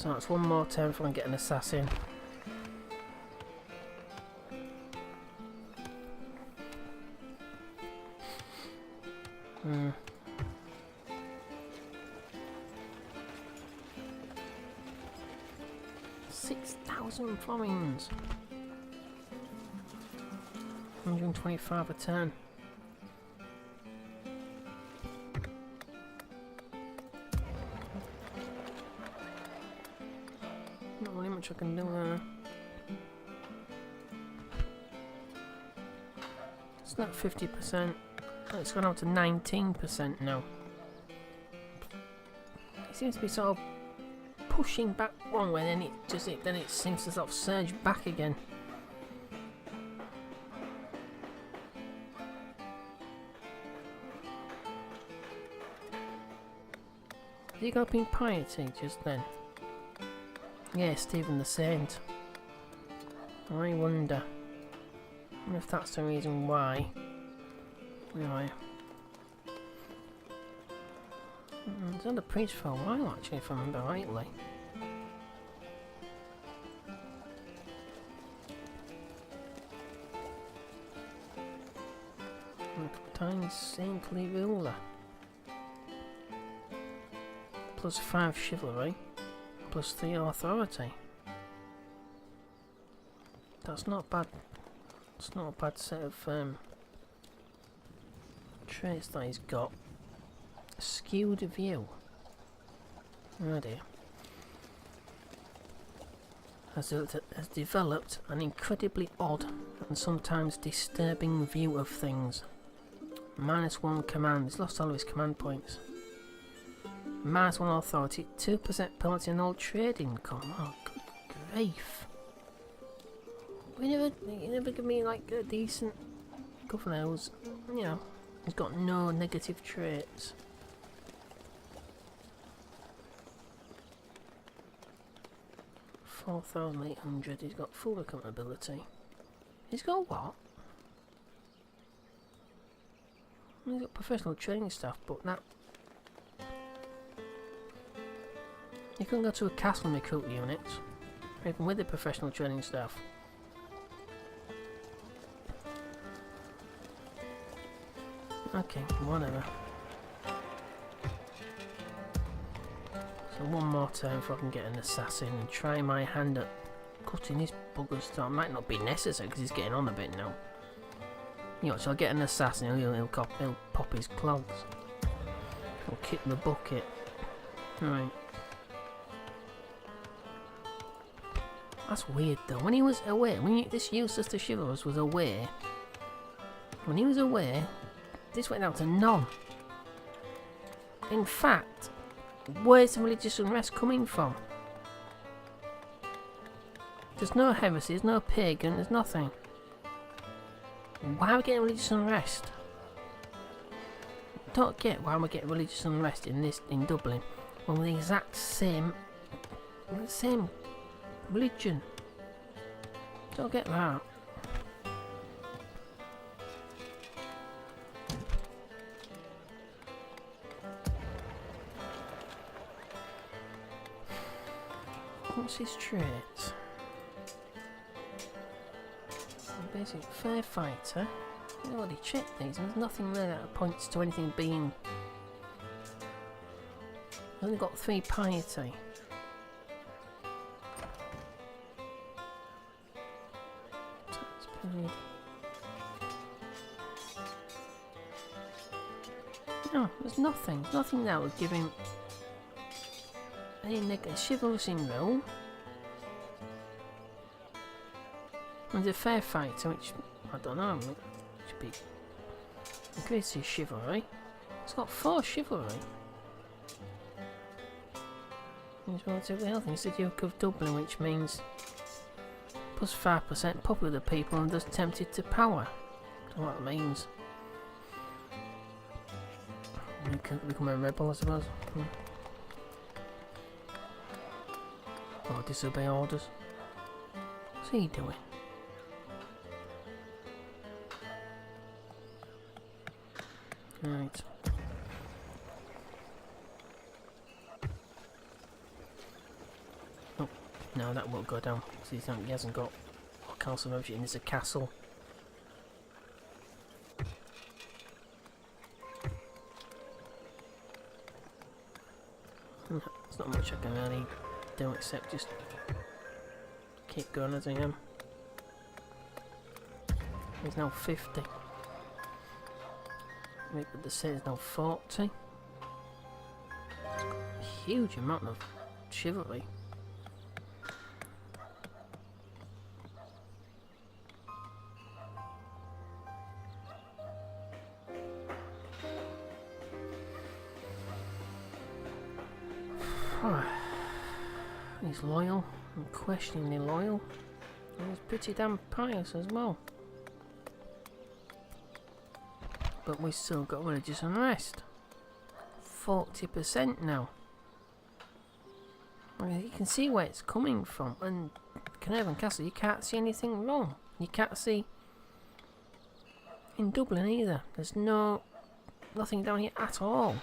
So it's one more turn before I can get an assassin. Hmm. 6,000 florins. 125 a turn. Not really much I can do there. It's not 50%. It's gone up to 19% now. It seems to be sort of pushing back one way, then it seems to sort of surge back again. Did he go up in piety just then? Yeah, Stephen the Saint. I wonder if that's the reason why. Right. He's had a priest for a while actually, if I remember rightly. Times saintly ruler. Plus 5 chivalry. Plus 3 authority. That's not bad. It's not a bad set of traits that he's got. Skewed view. Oh dear. Has developed an incredibly odd and sometimes disturbing view of things. -1 command. He's lost all of his command points. -1 authority. 2% penalty on all trade income. Oh, good grief. You never give me like a decent governor who's, you know, he's got no negative traits. $4,800. He's got full accountability. He's got what? He's got professional training staff, but that you couldn't go to a castle and recruit units, even with the professional training staff. Okay, whatever. So one more turn before I can get an assassin and try my hand at cutting his buggers down. Might not be necessary because he's getting on a bit now. You know, so I'll get an assassin, he'll pop his clogs. He'll kick the bucket. Right. That's weird though. When he was away, this useless to chivalrous was away. When he was away, this went down to none. In fact, where's the religious unrest coming from? There's no heresy, there's no pagan, there's nothing. Why are we getting religious unrest? Don't get why we're getting religious unrest in Dublin when we're the exact same religion. Don't get that. What's his traits? Basic fair fighter. I've already checked these, and there's nothing there that points to anything being. I've only got 3 piety. Tax period. No, there's nothing. There's nothing that would give him any negative. Chivalrous in rule. And a fair fighter, which I don't know, should be increases chivalry. It's got 4 chivalry. He's relatively healthy. He's the Duke of Dublin, which means plus 5% popular with the people and thus tempted to power. Don't know what that means. You can become a rebel, I suppose. Or disobey orders. What's he doing? Right. No, that won't go down. See, he hasn't got a council membership, and there's a castle. There's not much I can really do except just keep going as I am. He's now 50. Maybe the set is now 40. It's got a huge amount of chivalry. He's loyal, unquestioningly loyal, and he's pretty damn pious as well. But we still got religious unrest. 40% now. I mean, you can see where it's coming from. And Carnarvon Castle, you can't see anything wrong. You can't see in Dublin either. There's nothing down here at all.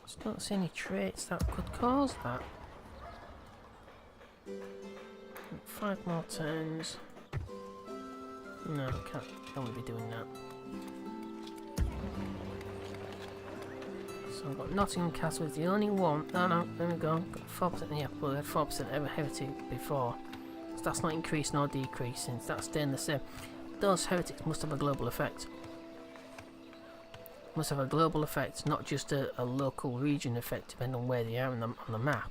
Just don't see any traits that could cause that. 5 more turns. No, can't. Don't want to be doing that. So I've got Nottingham Castle is the only one. Oh no, there we go. Got 4%. Yeah, well, we had 4% ever heresy before. So that's not increasing or decreasing. So that's staying the same. Those heretics must have a global effect. Must have a global effect, not just a local region effect, depending on where they are on the map.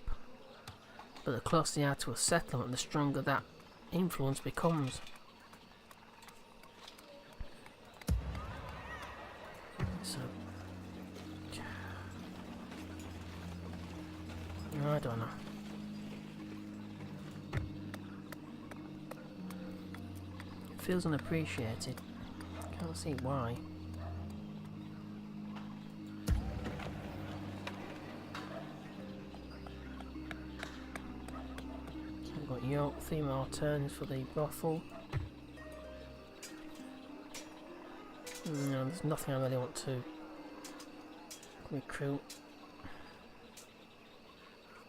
But the closer they are to a settlement, the stronger that influence becomes. So, I don't know. It feels unappreciated. Can't see why. So we've got York, 3 more turns for the brothel. No, there's nothing I really want to recruit.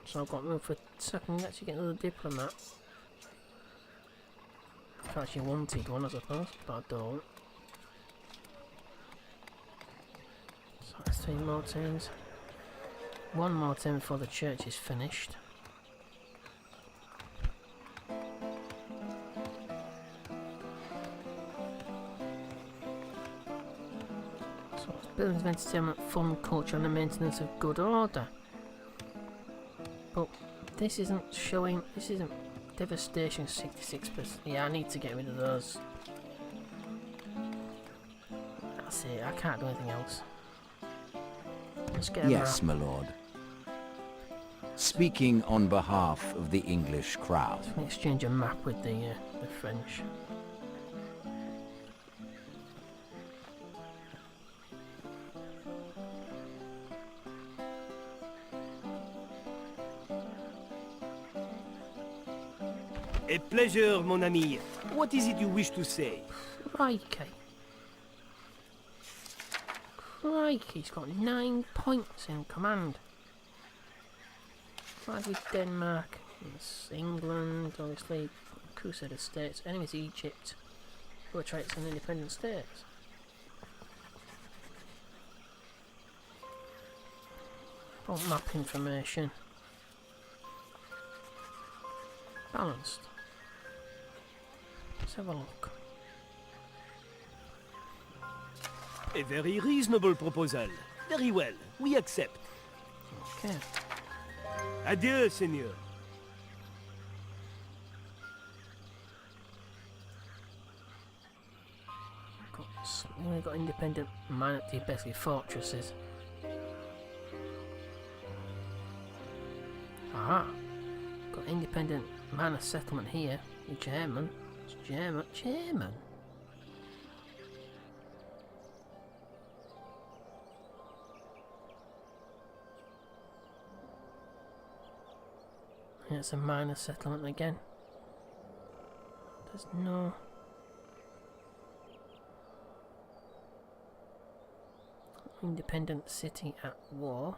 So I've got room for so I can actually get another diplomat. If I actually wanted one, I suppose, but I don't. So that's 3 more turns. 1 more turn before the church is finished. Buildings of entertainment, fun, culture and the maintenance of good order. But this isn't showing, this isn't devastation 66%. Yeah, I need to get rid of those. That's it, I can't do anything else. Let's get a Yes, map. my lord. Speaking on behalf of the English crown. Let's exchange a map with the French. A pleasure, mon ami. What is it you wish to say? Crikey. Crikey, he's got 9 points in command. Flag with Denmark, it's England, obviously, Crusader states, enemies Egypt, portraits and independent states. Oh, map information. Balanced. Let's have a look. A very reasonable proposal. Very well, we accept. Okay. Adieu, seigneur. We've got independent monarchy, basically fortresses. Aha! Got independent manor settlement here. The German. It's German. German? Yeah, it's a minor settlement again. There's no... independent city at war.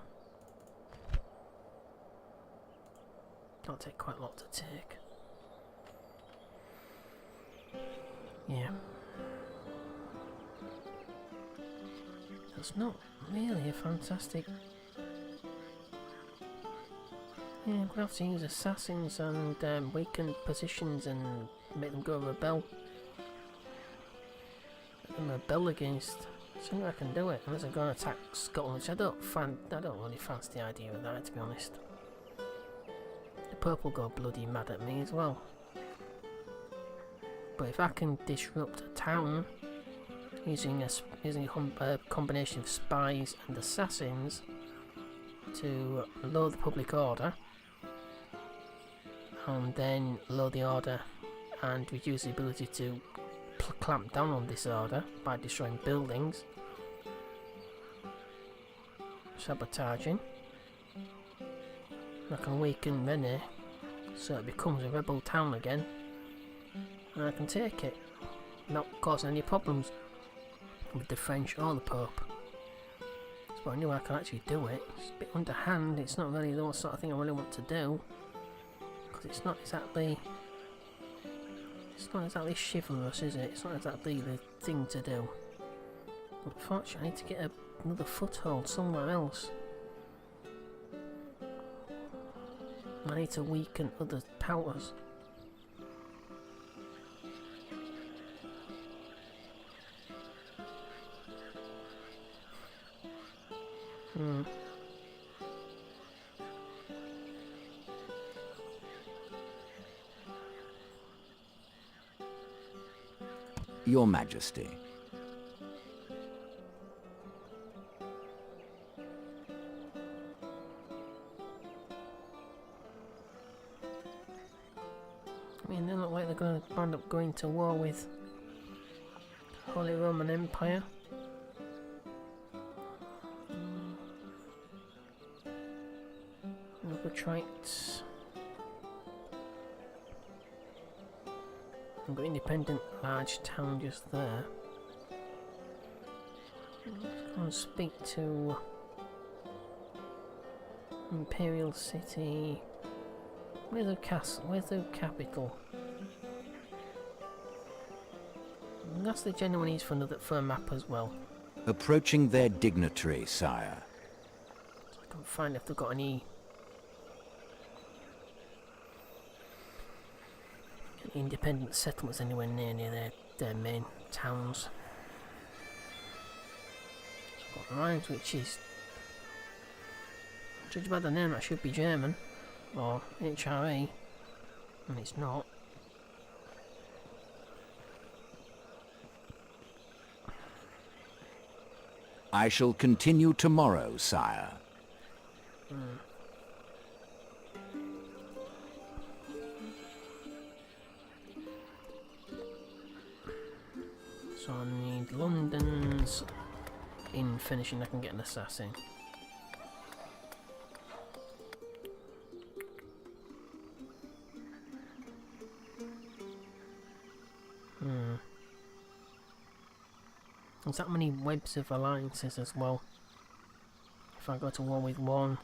That'll take quite a lot to take. Yeah. That's not really a fantastic... Yeah, I'm gonna have to use assassins and weaken positions and make them go rebel. Make them rebel against. So I can do it unless I go and attack Scotland, which I don't really fancy the idea of that, to be honest. The Pope will go bloody mad at me as well. But if I can disrupt a town using a combination of spies and assassins to lower the public order, and then lower the order and reduce the ability to clamp down on disorder by destroying buildings, sabotaging, I can weaken Rennes so it becomes a rebel town again, and I can take it, not causing any problems with the French or the Pope. But I knew I can actually do it. It's a bit underhand, it's not really the sort of thing I really want to do, because it's not exactly chivalrous, is it? It's not exactly the thing to do. Unfortunately, I need to get another foothold somewhere else. I need to weaken other powers. Your Majesty. I mean, they look like they're going to end up going to war with Holy Roman Empire. Traits. I've got independent large town just there. Let's go and speak to Imperial City. Where's the castle? Where's the capital? And that's the genuine needs for a map as well. Approaching their dignitary, sire. So I can find if they've got any independent settlements anywhere near their main towns. I've got Rhines, which is, judged by the name, that should be German or HRE, and it's not. I shall continue tomorrow, sire. So I need London's in finishing. I can get an assassin. There's that many webs of alliances as well. If I go to war with one,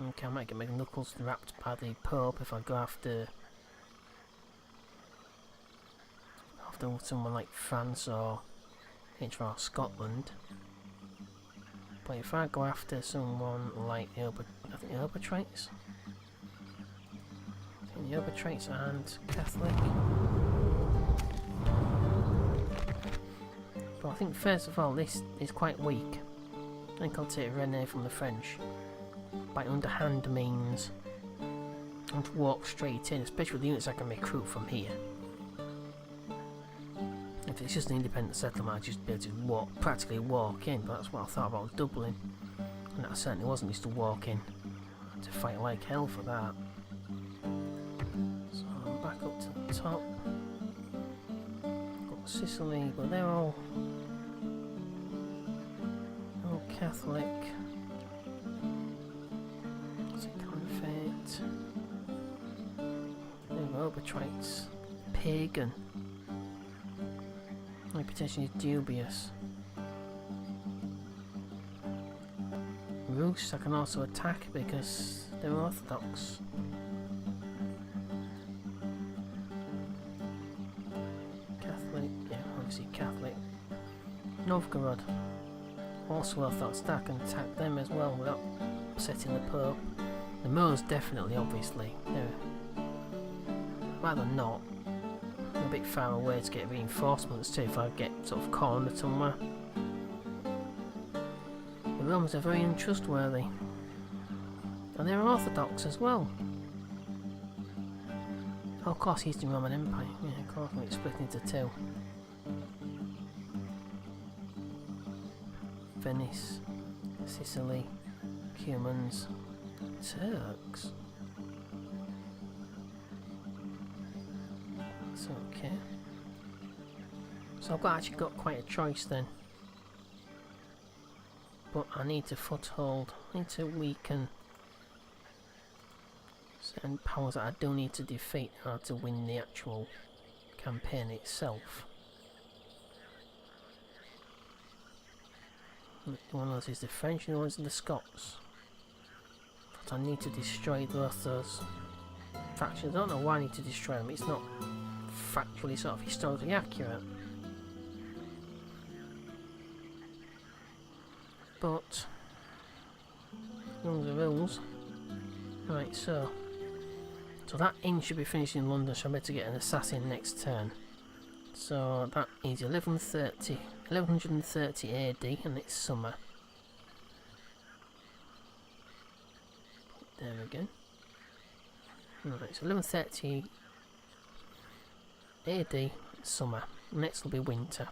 okay, I might get my knuckles wrapped by the Pope if I go after someone like France or HR Scotland. But if I go after someone like I think the Obertraits and Catholic. But I think first of all this is quite weak. I think I'll take Rennes from the French by underhand means and walk straight in, especially with the units I can recruit from here. If it's just an independent settlement, I'd just be able to practically walk in, but that's what I thought about doubling. And that certainly wasn't just to walk in. I had to fight like hell for that. So I'm back up to the top. Got Sicily, but they're all Catholic. It's a Convert. They're Obertraits. Pagan. Reputation is dubious. Rus I can also attack because They're Orthodox. Catholic, yeah, obviously Catholic. Novgorod, also Orthodox. That can attack them as well without upsetting the Pope. The Moors definitely, obviously. They're rather not. I'm a bit far away to get reinforcements too if I get sort of cornered somewhere. The Romans are very untrustworthy. And they're Orthodox as well. Oh, of course, Eastern Roman Empire. Yeah, of course, it's split into two. Venice, Sicily, Cumans, Turks. That's okay. So I've actually got quite a choice then. But I need to foothold. I need to weaken certain powers that I do need to defeat in order to win the actual campaign itself. One of those is the French and one is the Scots. But I need to destroy both those factions. I don't know why I need to destroy them. It's not factually sort of historically accurate. But rules are rules. Right, so that inn should be finished in London, so I better get an assassin next turn. So that is 1130 AD, and it's summer. There we go. Right, so 1130 AD, summer. Next will be winter.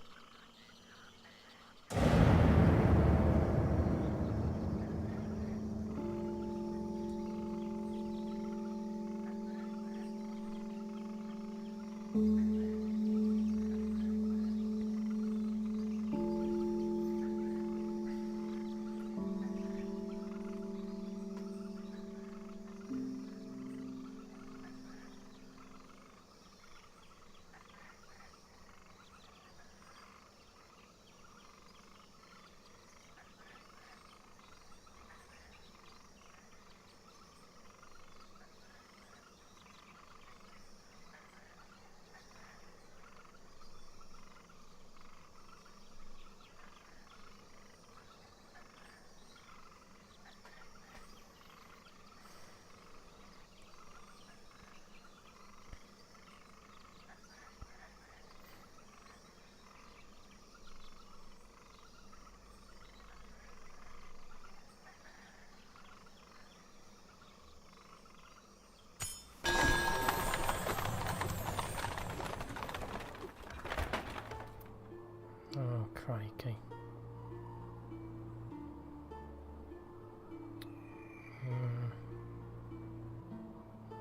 Oh, crikey.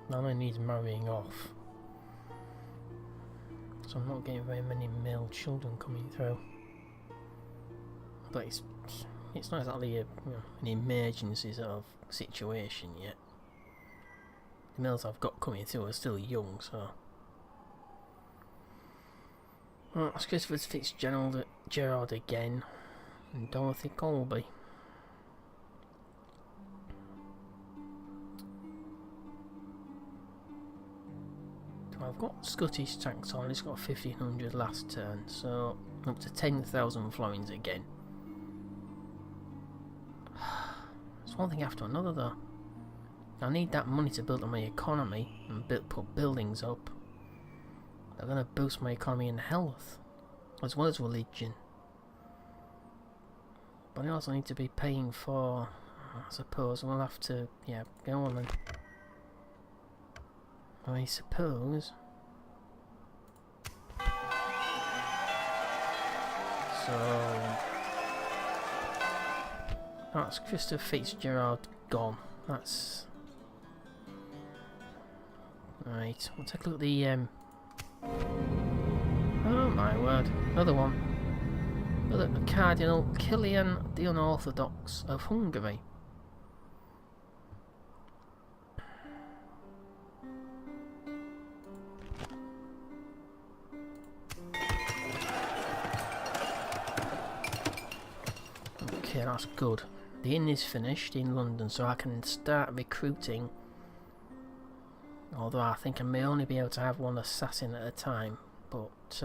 Now I need marrying off. So I'm not getting very many male children coming through. But it's not exactly an emergency sort of situation yet. The males I've got coming through are still young, so... Well, it's Christopher Fitzgerald Gerard again, and Dorothy Colby. So I've got Scottish tanks on, it's got 1500 last turn, so up to 10,000 florins again. It's one thing after another though. I need that money to build up my economy and put buildings up. They're going to boost my economy and health, as well as religion. But I also need to be paying for, I suppose, we'll have to, yeah, go on then. I suppose. So, that's Christopher Fitzgerald gone. That's... Right, we'll take a look at the, oh my word, another one. Another Cardinal Kilian the Unorthodox of Hungary. Okay, that's good. The inn is finished in London, so I can start recruiting. Although I think I may only be able to have one assassin at a time, but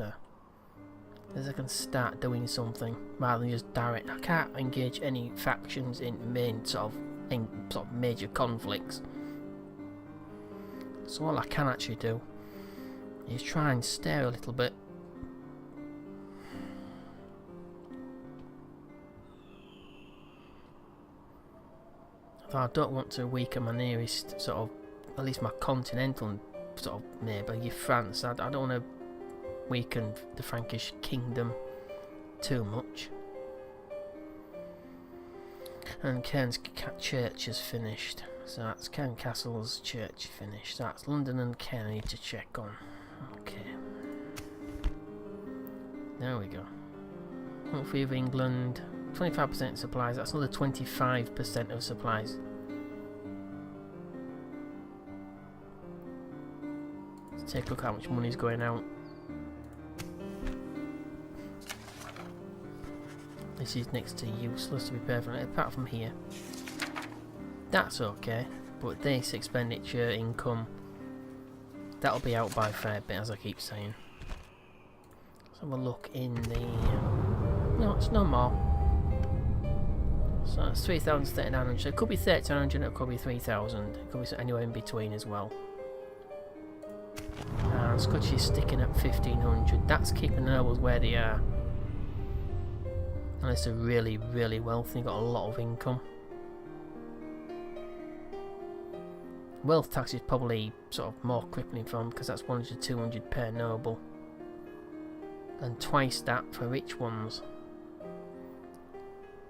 as I can start doing something rather than just direct. I can't engage any factions in sort of major conflicts. So all I can actually do is try and stare a little bit. Although I don't want to weaken my nearest sort of, at least my continental sort of neighbour, France. I don't want to weaken the Frankish kingdom too much. And Cairn's church is finished. So that's Cairn Castle's church finished. So that's London and Cairn I need to check on. Okay. There we go. Country of England. 25% supplies. That's another 25% of supplies. Let's take a look how much money's going out. This is next to useless to be perfect, apart from here. That's okay, but this expenditure income, that'll be out by a fair bit, as I keep saying. Let's have a look in the... No, it's no more. So it's 3,900. So it could be 1,300, it could be 3,000. It could be anywhere in between as well. And Scotch is sticking at 1,500. That's keeping the nobles where they are. Unless they're really, really wealthy, got a lot of income. Wealth tax is probably sort of more crippling for them because that's 100 to 200 per noble. And twice that for rich ones.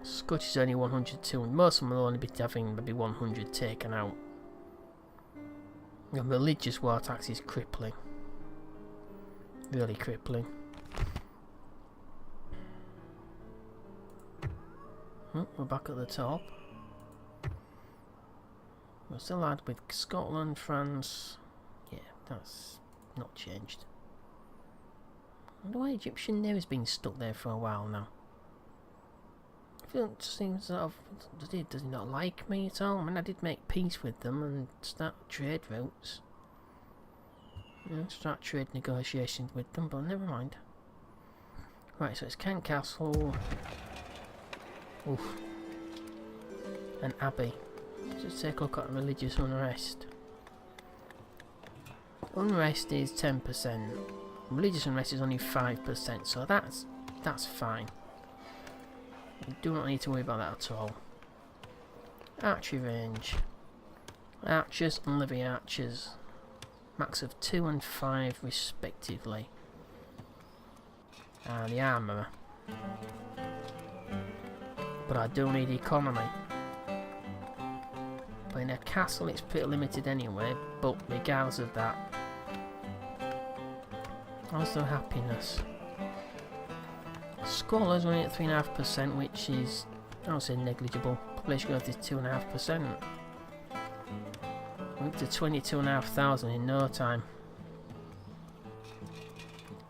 Scotch is only 100 to 200. Most of them will only be having maybe 100 taken out. And religious war tax is crippling. Really crippling. We're back at the top. We're still at with Scotland, France. Yeah, that's not changed. I wonder why Egyptian Navy's been stuck there for a while now. I feel it seems sort of, does he not like me at all? I mean, I did make peace with them and start trade routes. You know, start trade negotiations with them, but never mind. Right, so it's Cairn Castle. Oof. An abbey. Let's take a look at religious unrest. Unrest is 10%. Religious unrest is only 5%, so that's fine. We do not need to worry about that at all. Archery range. Archers and livy archers. Max of 2 and 5 respectively. And the armourer. But I do need economy. But in a castle it's pretty limited anyway, but regardless of that. Also happiness. Scholars only at 3.5%, which is, I would say, negligible. Population growth is 2.5%. We're up to 22,500 in no time.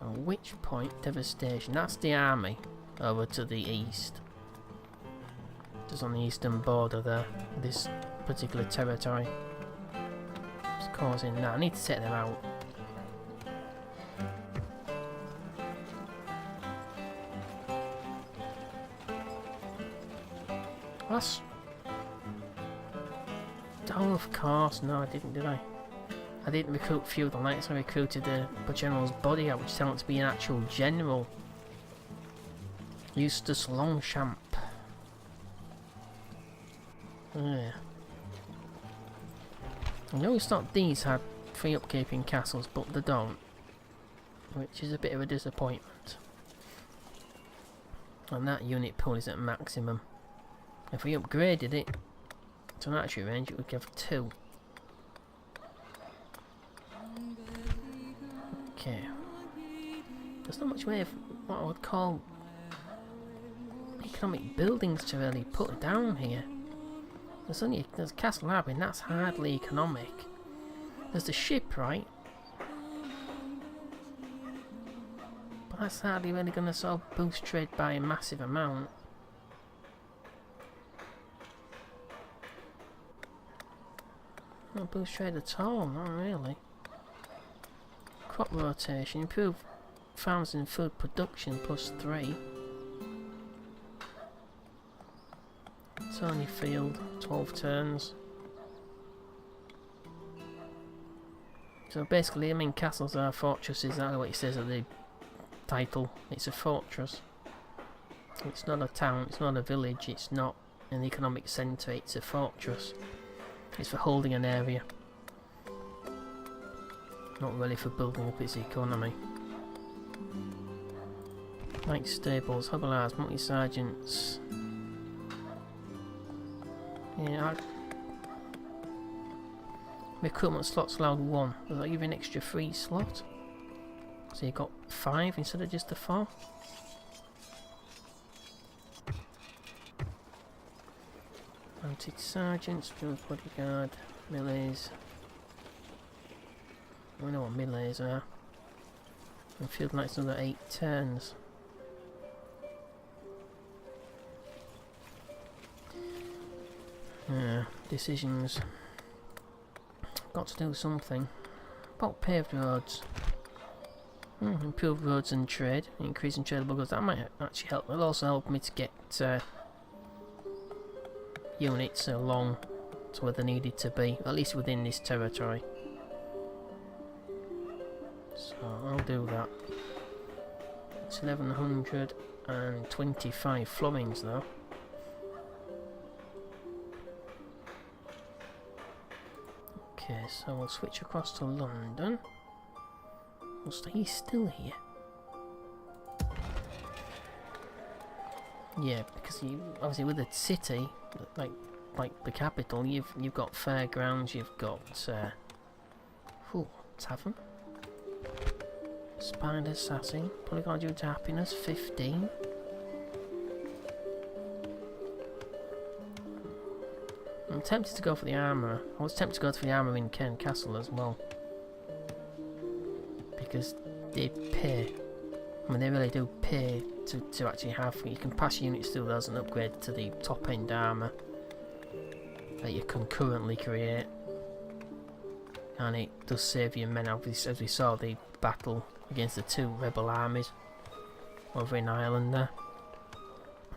At which point, devastation. That's the army over to the east. Just on the eastern border there, this particular territory. It's causing that. I need to set them out. That's... Oh, of course. No, I didn't, did I? I didn't recruit feudal knights. I recruited the general's bodyguard, which turned out to be an actual general. Eustace Longchamp. Yeah. I always thought these had free upkeep in castles, but they don't. Which is a bit of a disappointment. And that unit pool is at maximum. If we upgraded it to an archery range, it would give 2. Okay. There's not much way of what I would call economic buildings to really put down here. There's Castle Abbey, and that's hardly economic. There's the ship, right? But that's hardly really going to sort of boost trade by a massive amount. Not boost trade at all, not really. Crop rotation, improve farms and food production +3. Tony Field, 12 turns. So basically, I mean, castles are fortresses, that's what it says at the title. It's a fortress. It's not a town, it's not a village, it's not an economic centre, it's a fortress. It's for holding an area. Not really for building up its economy. Knight stables, hobblers, multi-sergeants. Yeah, recruitment slots allowed 1. Does that give you an extra free slot? So you got 5 instead of just the 4. Mounted sergeants, field bodyguard, melees. I know what melees are. And field knights another 8 turns. Decisions. Got to do something. About paved roads. Improve roads and trade. Increasing tradable goods. That might actually help. It'll also help me to get units along to where they needed to be. At least within this territory. So I'll do that. It's 1125 florins though. Okay, so we'll switch across to London. We'll stay still here. Yeah, because you obviously with the city, like the capital, you've got fairgrounds, you've got tavern, spider assassin, polygon due to happiness 15. I'm tempted to go for the armour. I was tempted to go for the armour in Cairn Castle as well. Because they pay. I mean, they really do pay to actually have. You can pass units through those and upgrade to the top end armour that you can currently create. And it does save your men, obviously, as we saw the battle against the 2 rebel armies over in Ireland there.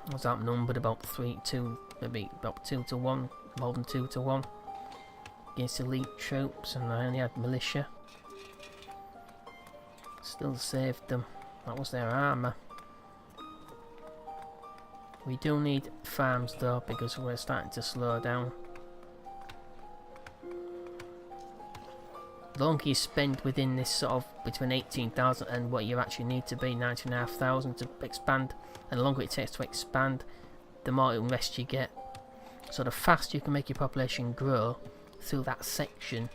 I was outnumbered about 3-2, maybe about 2 to 1. More than 2 to 1 against elite troops, and I only had militia. Still saved them. That was their armour. We do need farms though, because we're starting to slow down. The longer you spend within this sort of between 18,000 and what you actually need to be, 19,500 to expand, and the longer it takes to expand, the more unrest you get. So the faster you can make your population grow through that section,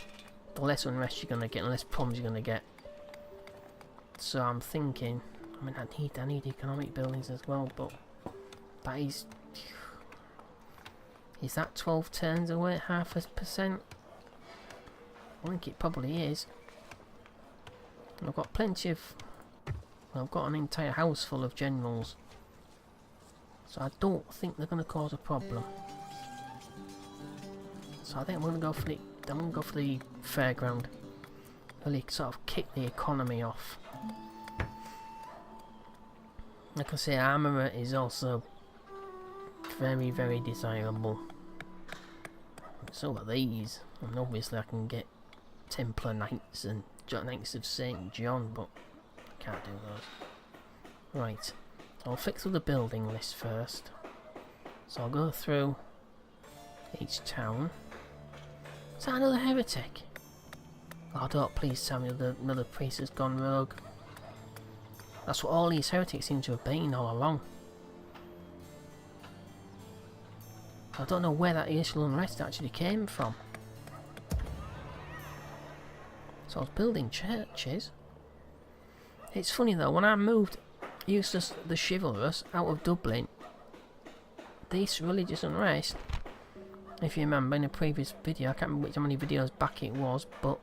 the less unrest you're going to get, and less problems you're going to get. So I'm thinking, I mean, I need economic buildings as well, but that is that 12 turns away at 0.5%? I think it probably is. And I've got plenty of, well, I've got an entire house full of generals, so I don't think they're going to cause a problem. So I think I'm going to go for the fairground. Really sort of kick the economy off. Like I say, armour is also very, very desirable. So are these. And obviously I can get Templar Knights and Knights of St. John, but I can't do those. Right, I'll fix through the building list first. So I'll go through each town. Is that another heretic? Oh, don't please tell me another priest has gone rogue. That's what all these heretics seem to have been all along. I don't know where that initial unrest actually came from. So I was building churches. It's funny though, when I moved Eustace the Chivalrous out of Dublin, this religious unrest, if you remember in a previous video, I can't remember how many videos back it was, but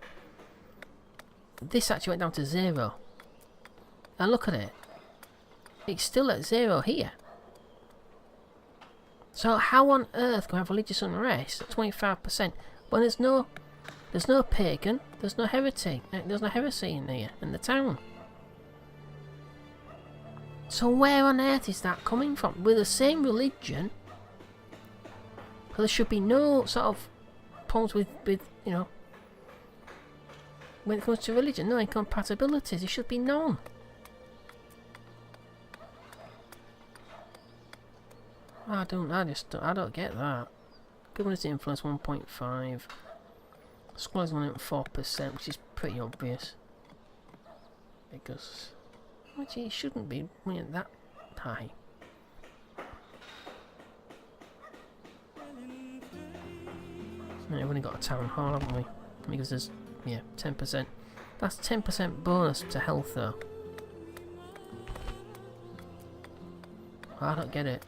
this actually went down to 0. And look at it. It's still at 0 here. So how on earth can we have religious unrest at 25% when there's no There's no pagan, there's no heresy, in here, in the town. So where on earth is that coming from? We're the same religion. So there should be no sort of problems with, you know, when it comes to religion, no incompatibilities, there should be none. I don't get that. Governance influence 1.5. Scholars 1.4%, which is pretty obvious. Because actually it shouldn't be that high. We've only got a town hall, haven't we? Because there's 10%. That's 10% bonus to health though. I don't get it.